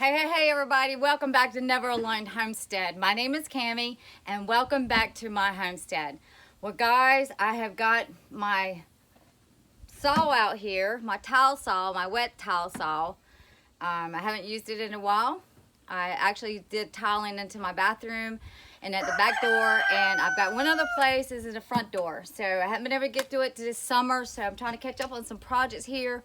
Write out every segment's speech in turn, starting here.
Hey everybody, welcome back to Never Alone Homestead. My name is Cammie and welcome back to my homestead. Well guys, I have got my saw out here, my tile saw, my wet tile saw. I haven't used it in a while. I actually did tiling into my bathroom and at the back door, and I've got one other place is in the front door. So I haven't been able to get to it this summer, so I'm trying to catch up on some projects here.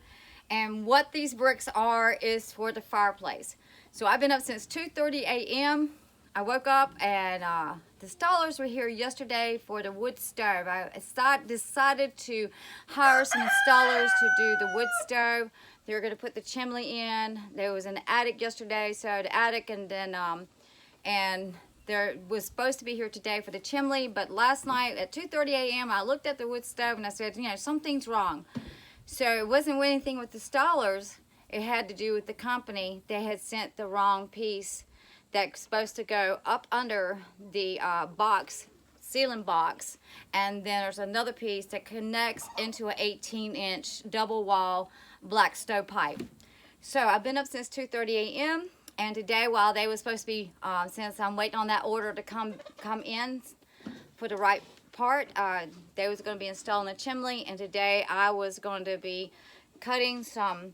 And what these bricks are is for the fireplace. So I've been up since 2:30 a.m. I woke up and the installers were here yesterday for the wood stove. I decided to hire some installers to do the wood stove. They were going to put the chimney in. There was an attic yesterday, so the attic, and then and there was supposed to be here today for the chimney. But last night at 2:30 a.m. I looked at the wood stove and I said, you know, something's wrong. So it wasn't anything with the installers. It had to do with the company. They had sent the wrong piece that's supposed to go up under the ceiling box, and then there's another piece that connects into an 18-inch double wall black stovepipe. So I've been up since 2:30 a.m. and today, while they were supposed to be, since I'm waiting on that order to come in for the right part, they was going to be installing the chimney, and today I was going to be cutting some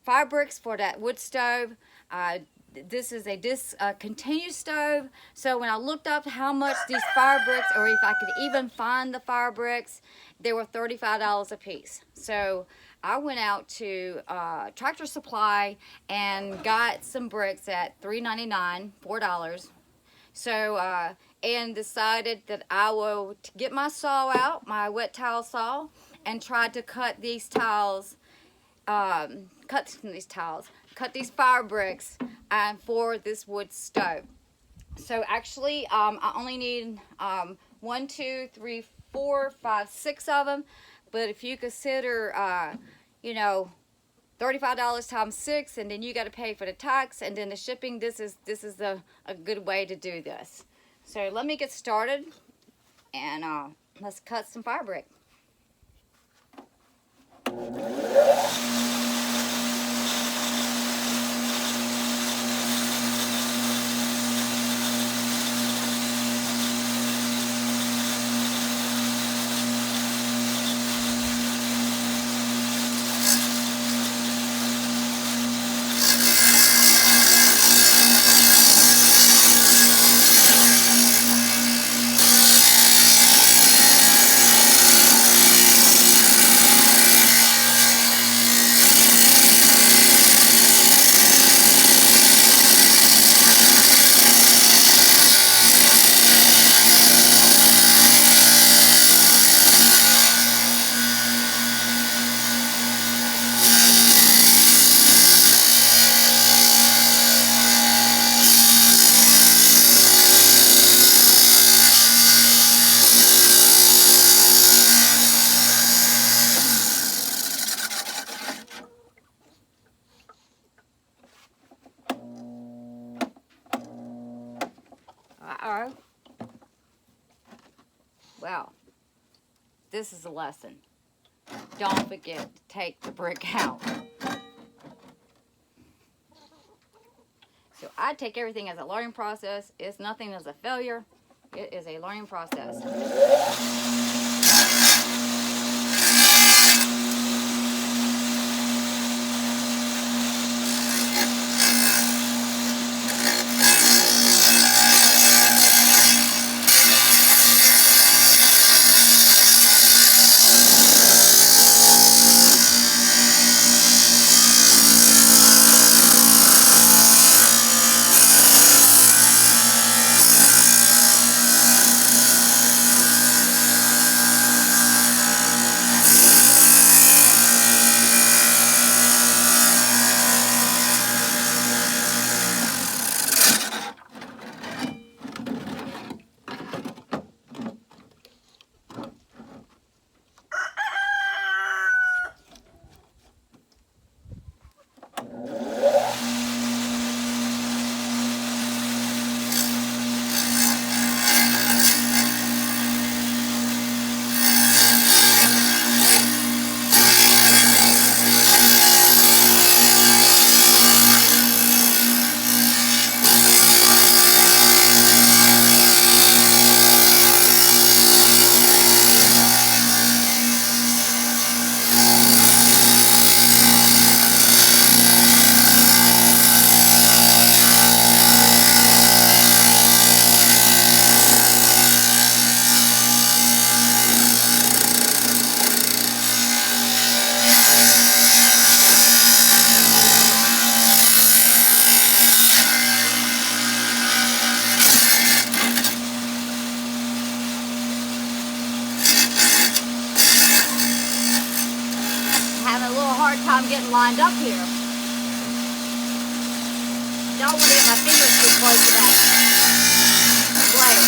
Firebricks for that wood stove. This is a discontinued stove, so when I looked up how much these Firebricks, or if I could even find the Firebricks, they were $35 a piece. So I went out to Tractor Supply and got some bricks at $3.99, $4. So and decided that I will get my saw out, my wet tile saw, and try to cut these tiles. Cut these Firebricks for this wood stove. So actually, I only need 1, 2, 3, 4, 5, 6 of them. But if you consider, you know, $35 times 6, and then you got to pay for the tax and then the shipping, this is a good way to do this. So let me get started, and let's cut some Firebrick. Well, this is a lesson. Don't forget to take the brick out. So I take everything as a learning process. It's nothing as a failure. It is a learning process. hard time getting lined up here. Don't want to get my fingers too close to that blade.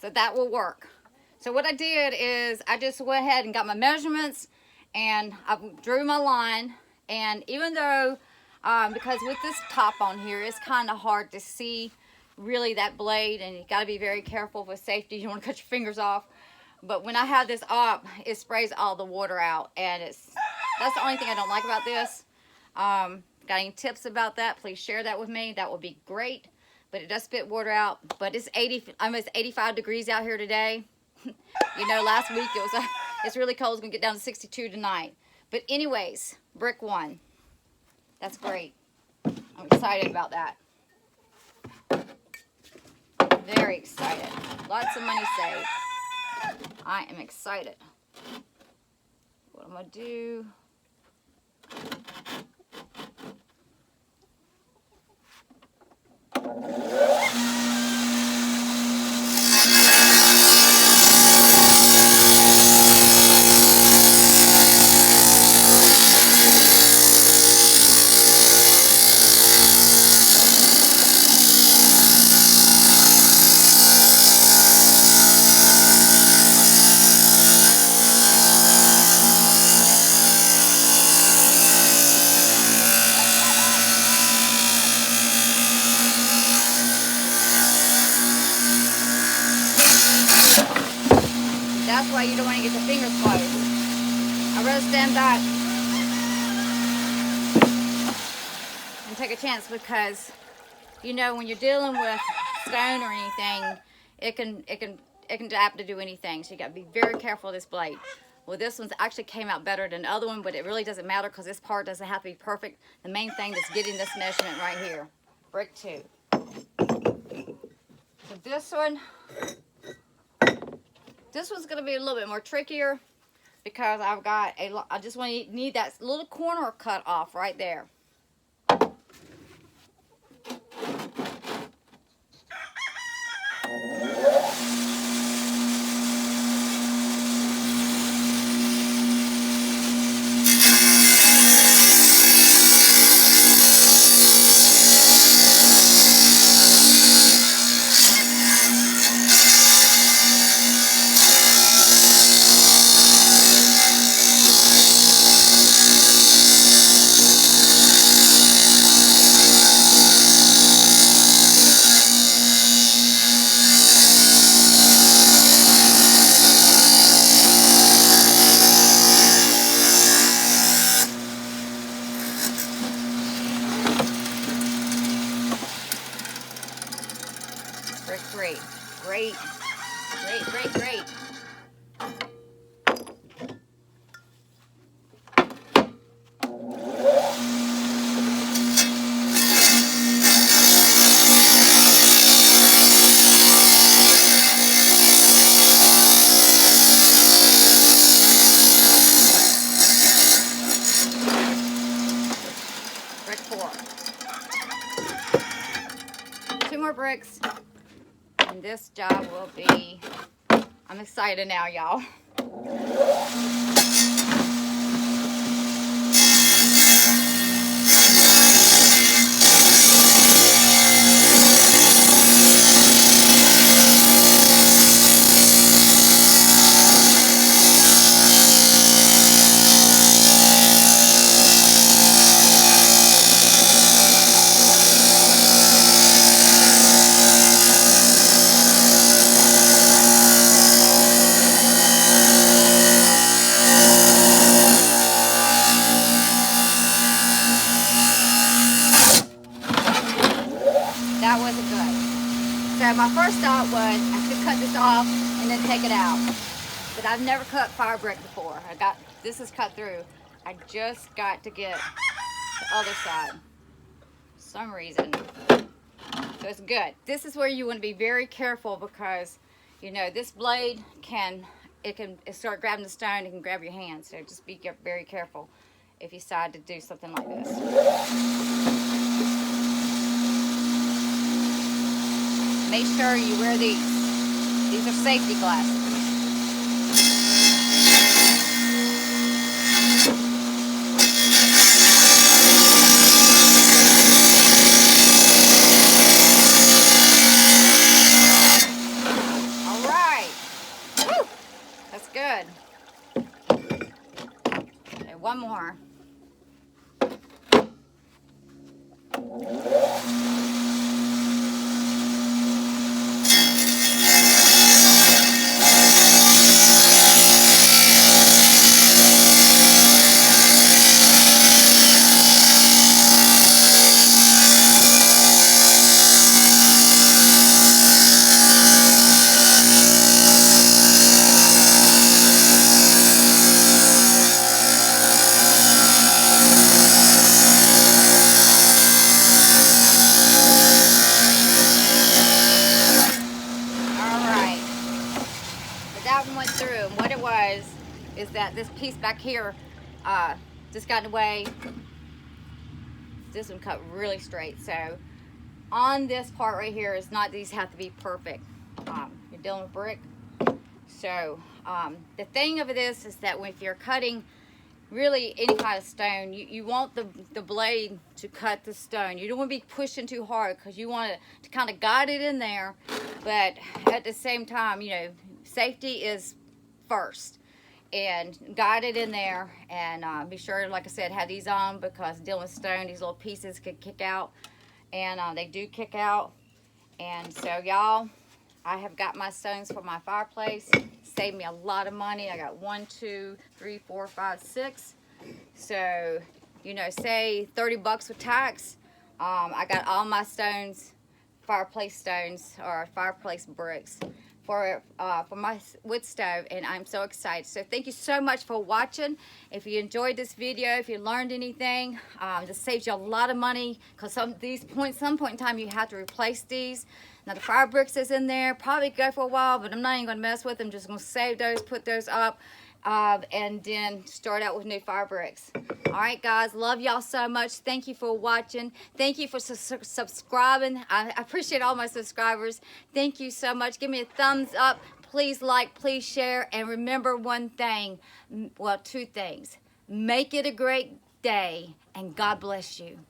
So that will work. So what I did is I just went ahead and got my measurements and I drew my line. And even though, because with this top on here, it's kind of hard to see really that blade, and you got to be very careful with safety. You don't want to cut your fingers off. But when I have this up, it sprays all the water out, and that's the only thing I don't like about this. Got any tips about that? Please share that with me. That would be great. But it does spit water out. But it's almost 85 degrees out here today. You know, last week it's really cold. It's gonna get down to 62 tonight. But anyways, brick 1. That's great. I'm excited about that. Very excited. Lots of money saved. I am excited. What I'm gonna do. That's why you don't want to get the fingers close. I'd rather stand back and take a chance, because you know when you're dealing with stone or anything, it can adapt to do anything. So you got to be very careful of this blade. Well, this one's actually came out better than the other one, but it really doesn't matter because this part doesn't have to be perfect. The main thing is getting this measurement right here. Brick 2. So this one's going to be a little bit more trickier because I just need that little corner cut off right there. Great. Brick 4. 2 more bricks. And this job will be, I'm excited now, y'all. That wasn't good. So my first thought was I could cut this off and then take it out. But I've never cut Firebrick before. This is cut through. I just got to get the other side. some reason. So it's good. This is where you want to be very careful because, you know, this blade can start grabbing the stone. It can grab your hand. So just be very careful if you decide to do something like this. Make sure you wear these. These are safety glasses. All right. Woo! That's good. Okay, one more. That one went through, and what it was is that this piece back here just got in the way. This one cut really straight, so on this part right here is not, these have to be perfect. You're dealing with brick, so the thing of it is that if you're cutting really any kind of stone, you want the blade to cut the stone. You don't want to be pushing too hard because you want to kind of guide it in there, but at the same time, you know, safety is first, and guide it in there, and be sure, like I said, have these on because dealing with stone, these little pieces could kick out, and they do kick out. And so y'all, I have got my stones for my fireplace. Saved me a lot of money. I got 1, 2, 3, 4, 5, 6. So, you know, say 30 bucks with tax. I got all my stones, fireplace stones or fireplace bricks for my wood stove, and I'm so excited. So thank you so much for watching. If you enjoyed this video, if you learned anything, this saves you a lot of money because some point in time you have to replace these. Now the Firebricks is in there, probably go for a while, but I'm not even gonna mess with them. Just gonna save those, put those up, and then start out with new Firebricks. All right, guys, love y'all so much. Thank you for watching. Thank you for subscribing. I appreciate all my subscribers. Thank you so much. Give me a thumbs up. Please like, please share, and remember one thing, well, two things. Make it a great day, and God bless you.